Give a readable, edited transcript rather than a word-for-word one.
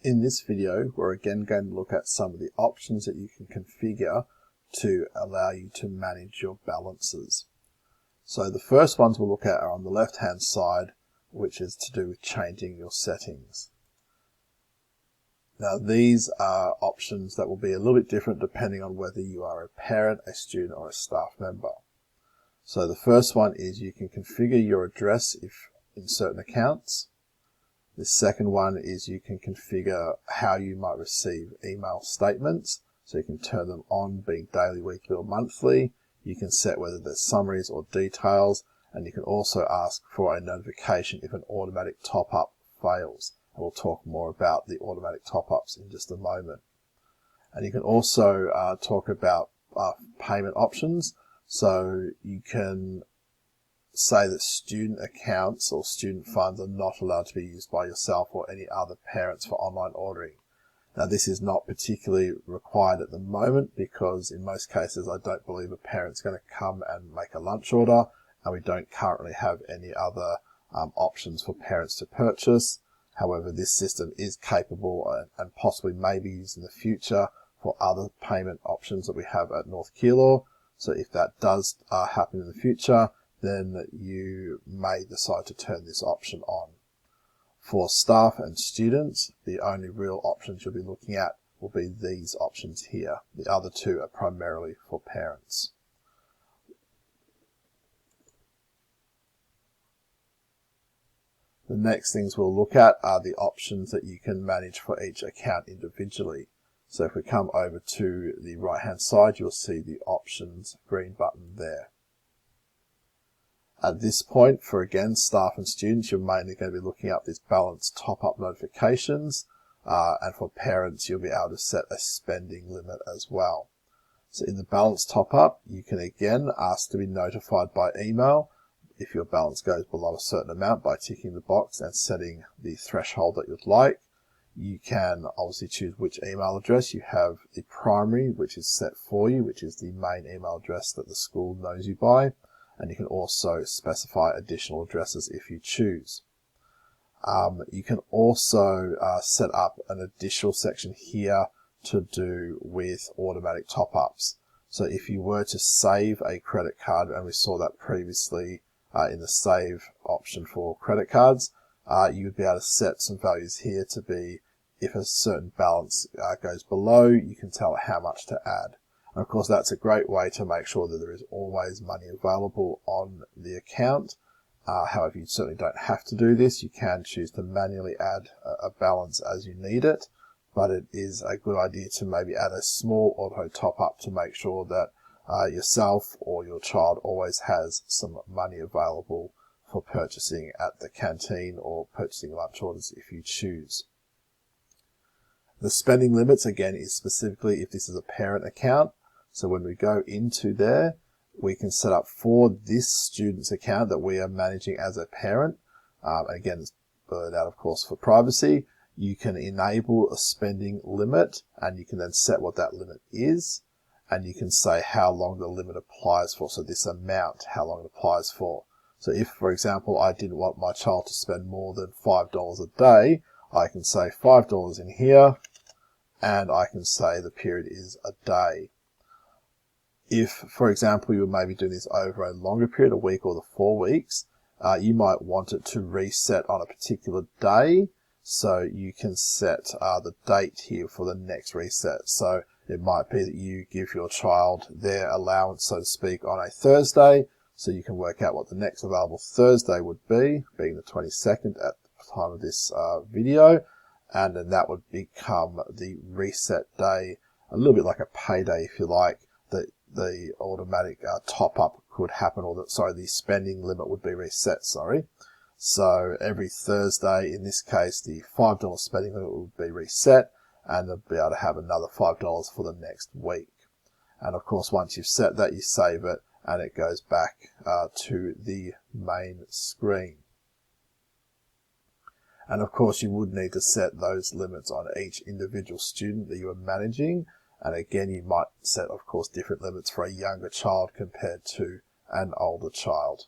In this video, we're again going to look at some of the options that you can configure to allow you to manage your balances. So the first ones we'll look at are on the left-hand side, which is to do with changing your settings. Now these are options that will be a little bit different depending on whether you are a parent, a student, or a staff member. So the first one is you can configure your address in certain accounts. The second one is you can configure how you might receive email statements. So you can turn them on, being daily, weekly, or monthly. You can set whether there's summaries or details, and you can also ask for a notification if an automatic top-up fails. And we'll talk more about the automatic top-ups in just a moment. And you can also talk about payment options. So you can say that student accounts or student funds are not allowed to be used by yourself or any other parents for online ordering. Now this is not particularly required at the moment because in most cases I don't believe a parent's going to come and make a lunch order, and we don't currently have any other options for parents to purchase. However, this system is capable and possibly may be used in the future for other payment options that we have at North Keilor. So if that does happen in the future, then you may decide to turn this option on. For staff and students, the only real options you'll be looking at will be these options here. The other two are primarily for parents. The next things we'll look at are the options that you can manage for each account individually. So if we come over to the right hand side, you'll see the options green button there. At this point, for again, staff and students, you're mainly going to be looking up this balance top-up notifications, and for parents, you'll be able to set a spending limit as well. So in the balance top-up, you can again ask to be notified by email if your balance goes below a certain amount by ticking the box and setting the threshold that you'd like. You can obviously choose which email address. You have the primary, which is set for you, which is the main email address that the school knows you by. And you can also specify additional addresses if you choose. You can also set up an additional section here to do with automatic top-ups. So if you were to save a credit card, and we saw that previously in the save option for credit cards, you would be able to set some values here to be, if a certain balance goes below, you can tell it how much to add. And of course, that's a great way to make sure that there is always money available on the account. However, you certainly don't have to do this. You can choose to manually add a balance as you need it, but it is a good idea to maybe add a small auto top-up to make sure that yourself or your child always has some money available for purchasing at the canteen or purchasing lunch orders if you choose. The spending limits, again, is specifically if this is a parent account. So when we go into there, we can set up for this student's account that we are managing as a parent. Again, it's blurred out, of course, for privacy. You can enable a spending limit, and you can then set what that limit is. And you can say how long the limit applies for. So this amount, how long it applies for. So if, for example, I didn't want my child to spend more than $5 a day, I can say $5 in here, and I can say the period is a day. If, for example, you were maybe doing this over a longer period, a week or the 4 weeks, you might want it to reset on a particular day. So you can set the date here for the next reset. So it might be that you give your child their allowance, so to speak, on a Thursday. So you can work out what the next available Thursday would be, being the 22nd at the time of this video. And then that would become the reset day, a little bit like a payday, if you like. The automatic top-up could happen, or the spending limit would be reset, So every Thursday, in this case, the $5 spending limit would be reset, and they'll be able to have another $5 for the next week. And of course, once you've set that, you save it, and it goes back to the main screen. And of course, you would need to set those limits on each individual student that you are managing. And again, you might set, of course, different limits for a younger child compared to an older child.